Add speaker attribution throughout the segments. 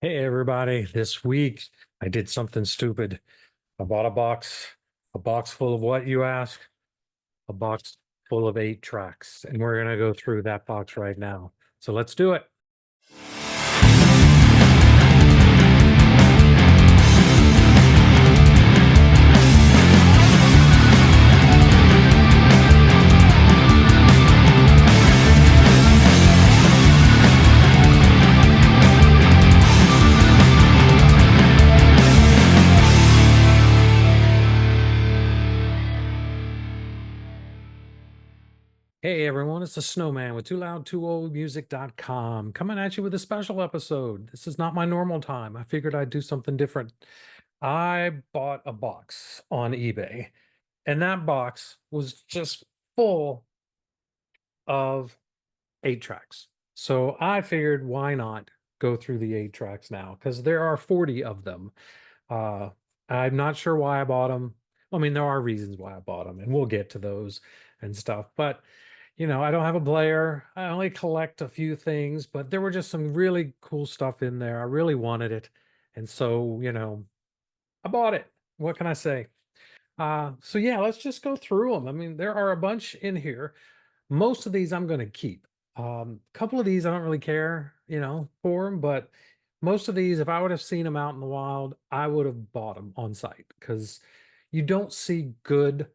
Speaker 1: Hey everybody, this week I did something stupid. I bought a box full of what you ask? A box full of 8 tracks, and we're gonna go through that box right now. So let's do it. Hey everyone, it's the Snowman with TooLoudTooOldMusic.com coming at you with a special episode. This is not my normal time. I figured I'd do something different. I bought a box on eBay, and that box was just full of 8 tracks. So I figured, why not go through the 8 tracks now? Because there are 40 of them. Uh, I'm not sure why I bought them. I mean, there are reasons why I bought them, and we'll get to those and stuff. But, I don't have a player. I only collect a few things, but there were just some really cool stuff in there. I really wanted it. And so, I bought it. What can I say? So yeah, let's just go through them. I mean, there are a bunch in here. Most of these I'm going to keep. A couple of these I don't really care, for them, but most of these, if I would have seen them out in the wild, I would have bought them on site because you don't see good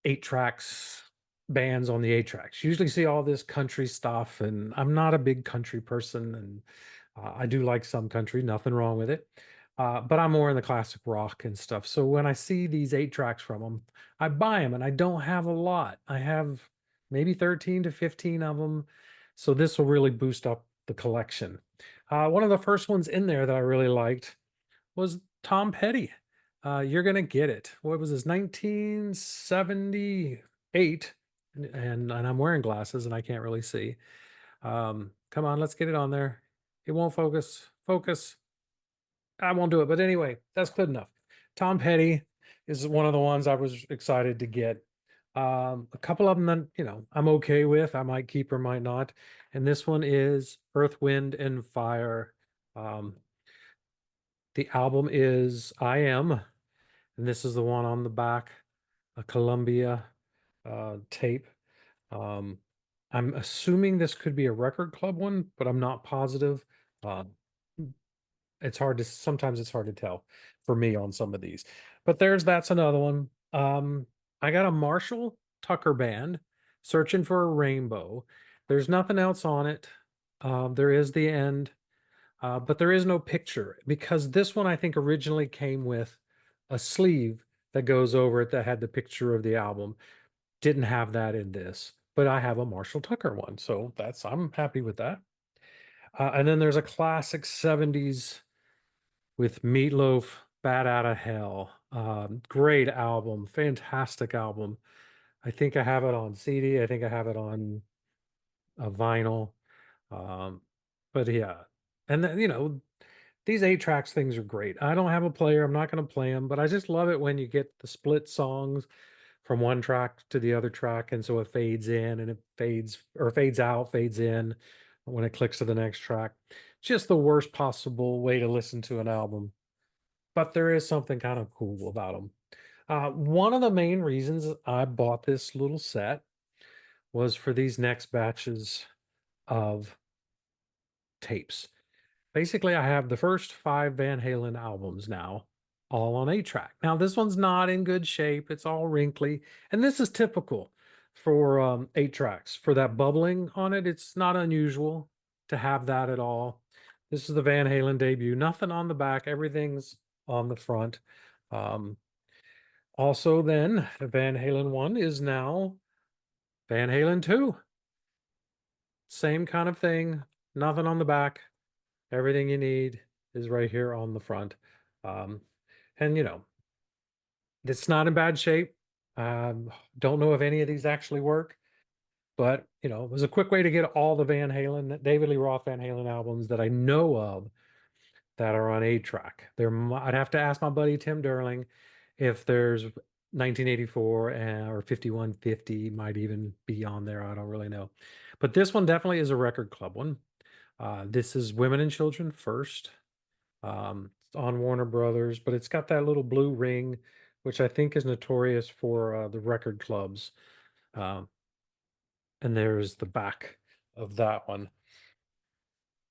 Speaker 1: 8 tracks bands on the 8 tracks. You usually see all this country stuff, and I'm not a big country person, and I do like some country, nothing wrong with it. But I'm more in the classic rock and stuff. So when I see these 8 tracks from them, I buy them, and I don't have a lot. I have maybe 13 to 15 of them. So this will really boost up the collection. One of the first ones in there that I really liked was Tom Petty. You're gonna get it. What was this? 1978, and I'm wearing glasses and I can't really see. Come on, let's get it on there. It won't focus. Focus. I won't do it. But anyway, that's good enough. Tom Petty is one of the ones I was excited to get. A couple of them that I'm okay with. I might keep or might not. And this one is Earth, Wind, and Fire. Um, the album is I Am, and this is the one on the back, a Columbia tape. Um, I'm assuming this could be a record club one, but I'm not positive. Uh, sometimes it's hard to tell for me on some of these. But that's another one. I got a Marshall Tucker band, Searching for a Rainbow. There's nothing else on it. There is the end. But there is no picture because this one I think originally came with a sleeve that goes over it that had the picture of the album. Didn't have that in this, but I have a Marshall Tucker one, so I'm happy with that. And then there's a classic 70s with Meatloaf, Bad Out of Hell. Great album, fantastic album. I think I have it on CD. I think I have it on a vinyl. Um, but yeah, and then these 8 tracks things are great. I don't have a player. I'm not going to play them, but I just love it when you get the split songs from one track to the other track, and so it fades in and it fades or fades out, fades in when it clicks to the next track. Just the worst possible way to listen to an album, but there is something kind of cool about them. One of the main reasons I bought this little set was for these next batches of tapes. Basically, I have the first 5 Van Halen albums now, all on 8 track. Now, this one's not in good shape. It's all wrinkly. And this is typical for 8 tracks. For that bubbling on it, it's not unusual to have that at all. This is the Van Halen debut. Nothing on the back. Everything's on the front. Um, Also, then, Van Halen 1 is now Van Halen 2. Same kind of thing. Nothing on the back. Everything you need is right here on the front. Um, and it's not in bad shape. Don't know if any of these actually work, but it was a quick way to get all the David Lee Roth Van Halen albums that I know of that are on 8 track. I'd have to ask my buddy Tim Derling if there's 1984 or 5150 might even be on there. I don't really know. But this one definitely is a record club one. This is Women and Children First. It's on Warner Brothers, but it's got that little blue ring, which I think is notorious for the record clubs. Um, and there's the back of that one.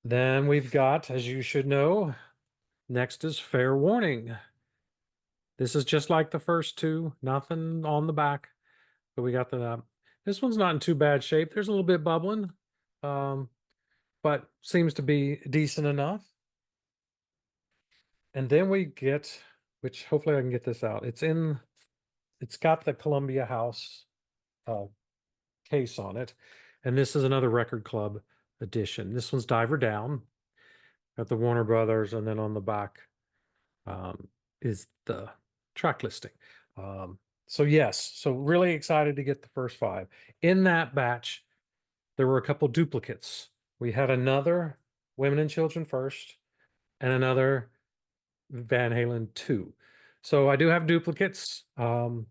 Speaker 1: Then we've got, as you should know, next is Fair Warning. This is just like the first two, nothing on the back, but we got this one's not in too bad shape. There's a little bit bubbling, um, but seems to be decent enough. And then we get, which hopefully I can get this out. It's got the Columbia House uh, case on it. And this is another Record Club edition. This one's Diver Down at the Warner Brothers, and then on the back is the track listing. So yes, so really excited to get the first five. In that batch, there were a couple duplicates. We had another Women and Children First and another Van Halen 2. So I do have duplicates. Don't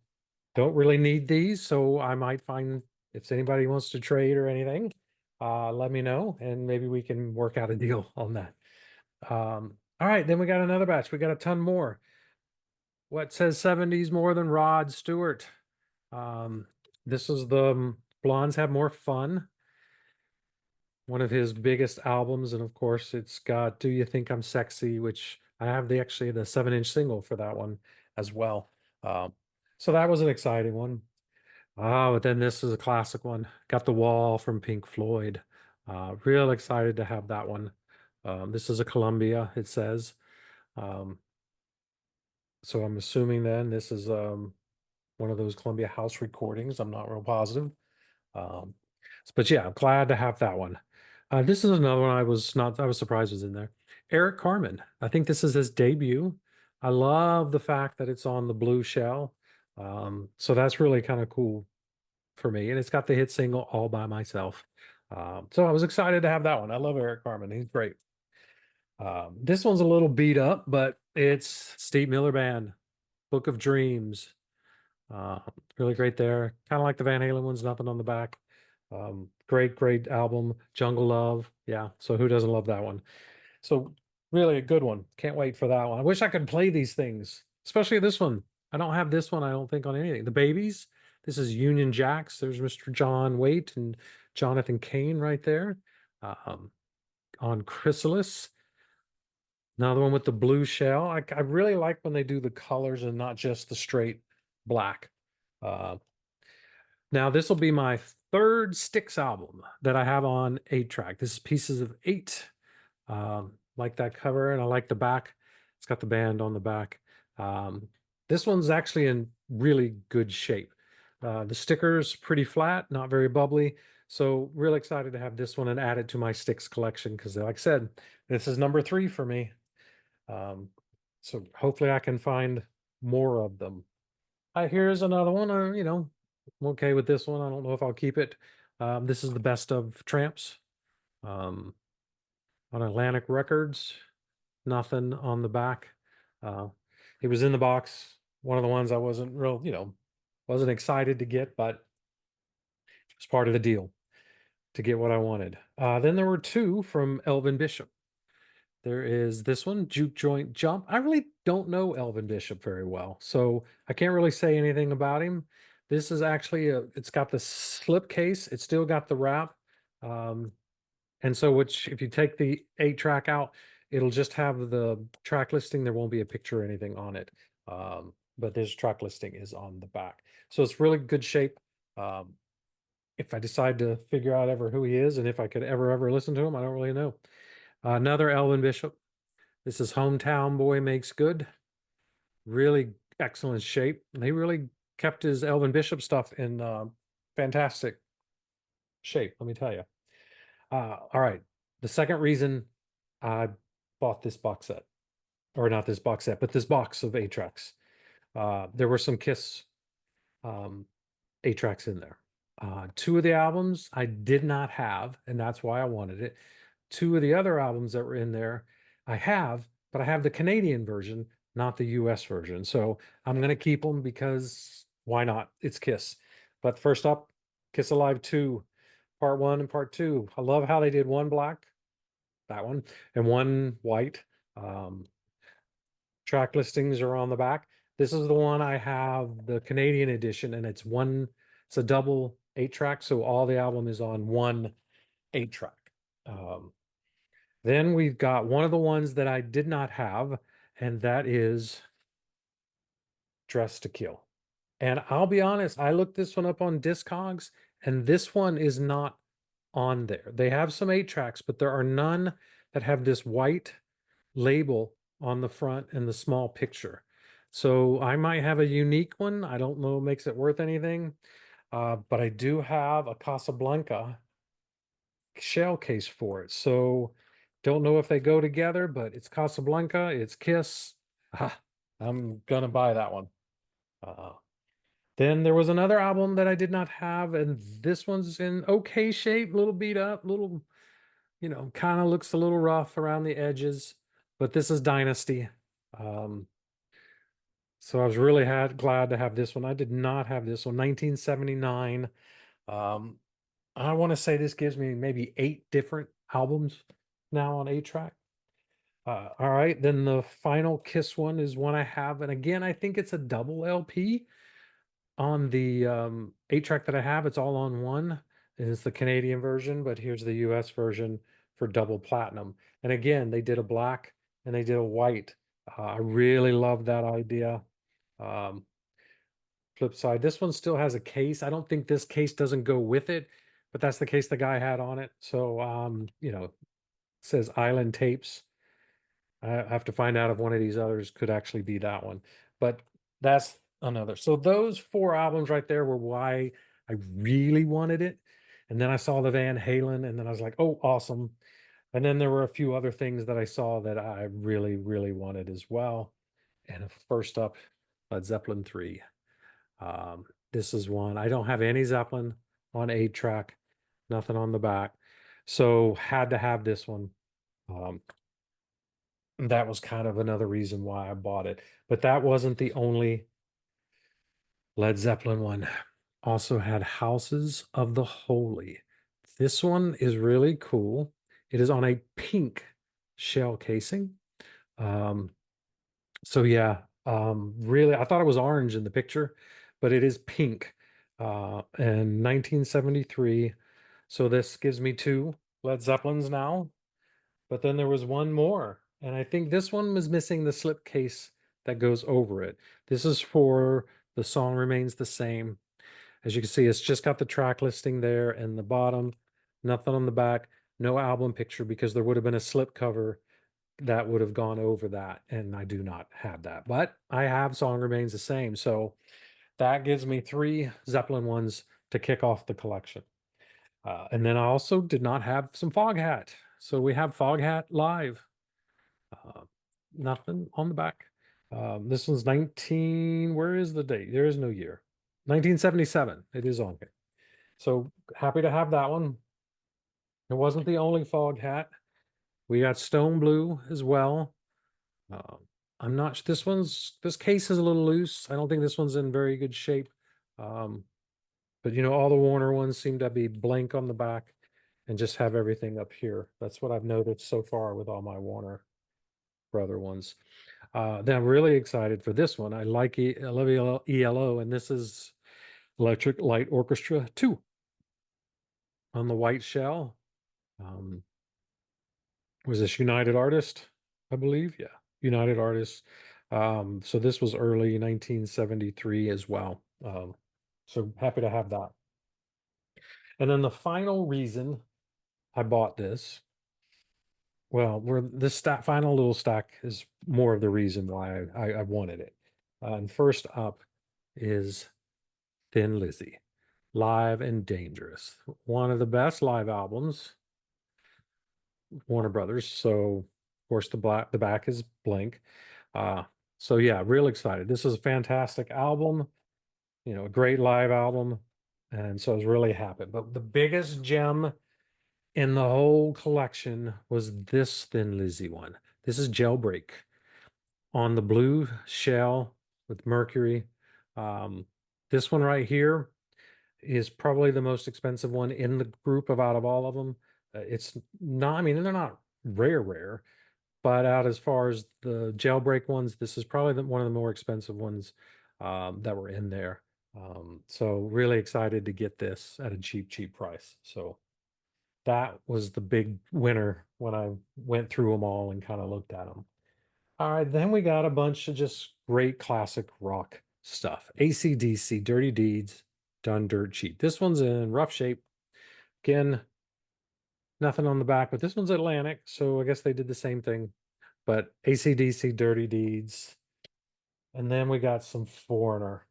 Speaker 1: really need these, so I might find if anybody wants to trade or anything, let me know and maybe we can work out a deal on that. All right, then we got another batch. We got a ton more. What says 70s more than Rod Stewart? Um, this is the Blondes Have More Fun, one of his biggest albums, and of course it's got Do You Think I'm Sexy, which I have actually the 7-inch single for that one as well. Um, so that was an exciting one. But then this is a classic one. Got The Wall from Pink Floyd. Real excited to have that one. This is a Columbia, it says. Um, so I'm assuming then this is one of those Columbia House recordings. I'm not real positive. Um, but yeah, I'm glad to have that one. This is another one I was surprised was in there. Eric Carmen. I think this is his debut. I love the fact that it's on the blue shell. So that's really kind of cool for me. And it's got the hit single All by Myself. So I was excited to have that one. I love Eric Carmen. He's great. This one's a little beat up, but it's Steve Miller Band, Book of Dreams. Uh, really great there. Kind of like the Van Halen ones, nothing on the back. Great, great album. Jungle Love. Yeah. So who doesn't love that one? So really a good one. Can't wait for that one. I wish I could play these things, especially this one. I don't have this one, I don't think, on anything. The Babies. This is Union Jacks. There's Mr. John Waite and Jonathan Cain right there. Um, on Chrysalis. Another one with the blue shell. I really like when they do the colors and not just the straight black. Uh, Now, this will be my third Styx album that I have on 8-track. This is Pieces of 8. Like that cover, and I like the back. It's got the band on the back. Um, this one's actually in really good shape. The sticker's pretty flat, not very bubbly. So really excited to have this one and add it to my Styx collection because, like I said, this is number 3 for me. Um, so hopefully I can find more of them. Here's another one. I'm okay with this one. I don't know if I'll keep it. This is the best of Tramps um, on Atlantic Records. Nothing on the back. Uh, it was in the box. One of the ones I wasn't wasn't excited to get, but it's part of the deal to get what I wanted. Then there were two from Elvin Bishop. There is this one, Juke Joint Jump. I really don't know Elvin Bishop very well, so I can't really say anything about him. This is actually it's got the slip case. It's still got the wrap. Um, and so which if you take the 8-track out, it'll just have the track listing. There won't be a picture or anything on it. But this track listing is on the back. So it's really good shape. Um, if I decide to figure out ever who he is and if I could ever listen to him, I don't really know. Another Elvin Bishop. This is Hometown Boy Makes Good. Really excellent shape. And he really kept his Elvin Bishop stuff in fantastic shape, let me tell you. All right. The second reason I bought this box set, or not this box set, but this box of 8-tracks. There were some Kiss um, 8-tracks in there. Two of the albums I did not have, and that's why I wanted it. Two of the other albums that were in there I have, but I have the Canadian version, not the US version. So I'm going to keep them because why not? It's Kiss. But first up, Kiss Alive 2, Part 1 and Part 2. I love how they did one black, that one, and one white. Um, track listings are on the back. This is the one I have, the Canadian edition, and it's a double 8 track, so all the album is on one 8 track. Um, then we've got one of the ones that I did not have, and that is Dress to Kill. And I'll be honest, I looked this one up on Discogs, and this one is not on there. They have some 8 tracks, but there are none that have this white label on the front and the small picture. So I might have a unique one. I don't know, makes it worth anything. But I do have a Casablanca shell case for it. So don't know if they go together, but it's Casablanca, it's Kiss. Ah, I'm gonna buy that one. Uh, then there was another album that I did not have, and this one's in okay shape, little beat up, little, kind of looks a little rough around the edges, but this is Dynasty. Um, so I was really glad to have this one. I did not have this one, 1979. Um, I want to say this gives me maybe 8 different albums now on 8 track. All right, then the final Kiss one is one I have, and again, I think it's a double LP. On the 8 track that I have, it's all on one. And it's the Canadian version, but here's the US version for double platinum. And again, they did a black and they did a white. I really love that idea. Um, flip side, this one still has a case. I don't think this case doesn't go with it, but that's the case the guy had on it. So, it says Island Tapes. I have to find out if one of these others could actually be that one. But that's another. So those 4 albums right there were why I really wanted it. And then I saw the Van Halen, and then I was like, oh, awesome. And then there were a few other things that I saw that I really, really wanted as well. And first up, Led Zeppelin 3. This is one. I don't have any Zeppelin on 8 track, nothing on the back. So had to have this one. Um, that was kind of another reason why I bought it. But that wasn't the only Led Zeppelin one. Also had Houses of the Holy. This one is really cool. It is on a pink shell casing. Um, so yeah, really, I thought it was orange in the picture, but it is pink. And 1973. So this gives me 2 Led Zeppelins now. But then there was one more, and I think this one was missing the slipcase that goes over it. This is for The Song Remains the Same. As you can see, it's just got the track listing there and the bottom, nothing on the back, no album picture because there would have been a slip cover that would have gone over that, and I do not have that. But I have Song Remains the Same, so that gives me 3 Zeppelin ones to kick off the collection. And then I also did not have some Foghat. So we have Foghat Live. Uh, nothing on the back. This one's 19. Where is the date? There is no year. 1977. It is on here. So happy to have that one. It wasn't the only Foghat. We got Stone Blue as well. I'm not. This case is a little loose. I don't think this one's in very good shape. Um, But all the Warner ones seem to be blank on the back and just have everything up here. That's what I've noticed so far with all my Warner Brother ones. Then I'm really excited for this one. I love ELO, and this is Electric Light Orchestra 2 on the white shell. Um, was this United Artist, I believe? Yeah, United Artists. So this was early 1973 as well. So happy to have that. And then the final reason I bought this. Well, this final little stack is more of the reason why I wanted it. And first up is Thin Lizzy, Live and Dangerous. One of the best live albums, Warner Brothers. So, of course, the back is blank. Uh, so yeah, real excited. This is a fantastic album, a great live album. And so I was really happy. But the biggest gem in the whole collection was this Thin Lizzy one. This is Jailbreak on the blue shell with Mercury. Um, this one right here is probably the most expensive one in the group of out of all of them. It's not, I mean, they're not rare, But out as far as the jailbreak ones, this is probably one of the more expensive ones that were in there. So really excited to get this at a cheap, cheap price. So that was the big winner when I went through them all and kind of looked at them. All right, then we got a bunch of just great classic rock stuff. AC/DC, Dirty Deeds, done dirt cheap. This one's in rough shape. Again, nothing on the back, but this one's Atlantic, so I guess they did the same thing. But AC/DC, Dirty Deeds. And then we got some Foreigner.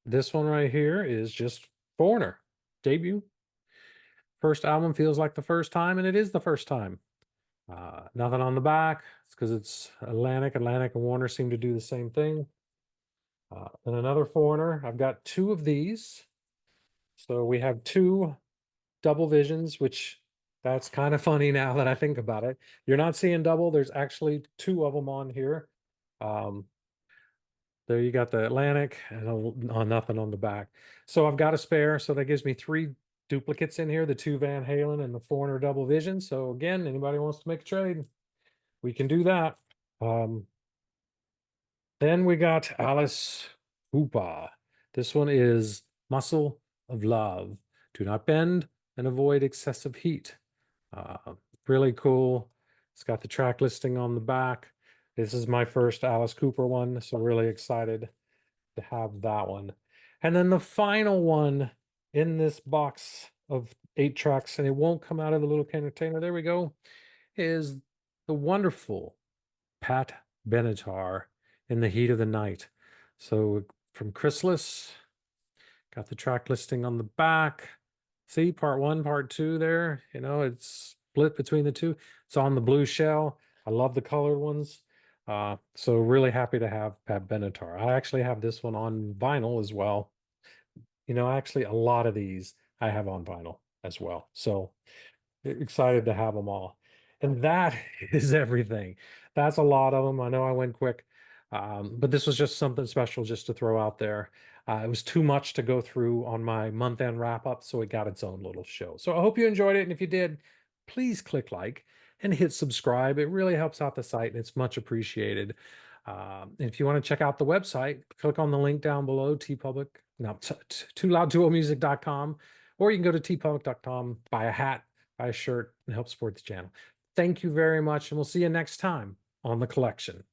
Speaker 1: This one right here is just Foreigner. Debut. First album feels like the first time, and it is the first time. Nothing on the back. It's because it's Atlantic. Atlantic and Warner seem to do the same thing. And another Foreigner. I've got two of these. So we have two double visions, which that's kind of funny now that I think about it. You're not seeing double. There's actually two of them on here. Um, there you got the Atlantic and nothing on the back. So I've got a spare. So that gives me three duplicates in here, the two Van Halen and the Foreigner double vision. So again, anybody wants to make a trade, we can do that. Um, then we got Alice Hoopa. This one is Muscle of Love. Do not bend and avoid excessive heat. Uh, Really cool. It's got the track listing on the back. This is my first Alice Cooper one, so really excited to have that one. And then the final one in this box of 8 tracks, and it won't come out of the little container. There we go. Is the wonderful Pat Benatar in the Heat of the Night. So from Chrysalis, got the track listing on the back. See, part one, part two there. It's split between the two. It's on the blue shell. I love the colored ones. So really happy to have Pat Benatar. I actually have this one on vinyl as well. Actually a lot of these I have on vinyl as well. So excited to have them all. And that is everything. That's a lot of them. I know I went quick, but this was just something special just to throw out there. It was too much to go through on my month end wrap up, so it got its own little show. So I hope you enjoyed it. And if you did, please click like and hit subscribe. It really helps out the site and it's much appreciated. If you want to check out the website, click on the link down below, tpublic, no, tooloud2omusic.com, or you can go to tpublic.com, buy a hat, buy a shirt, and help support the channel. Thank you very much, and we'll see you next time on The Collection.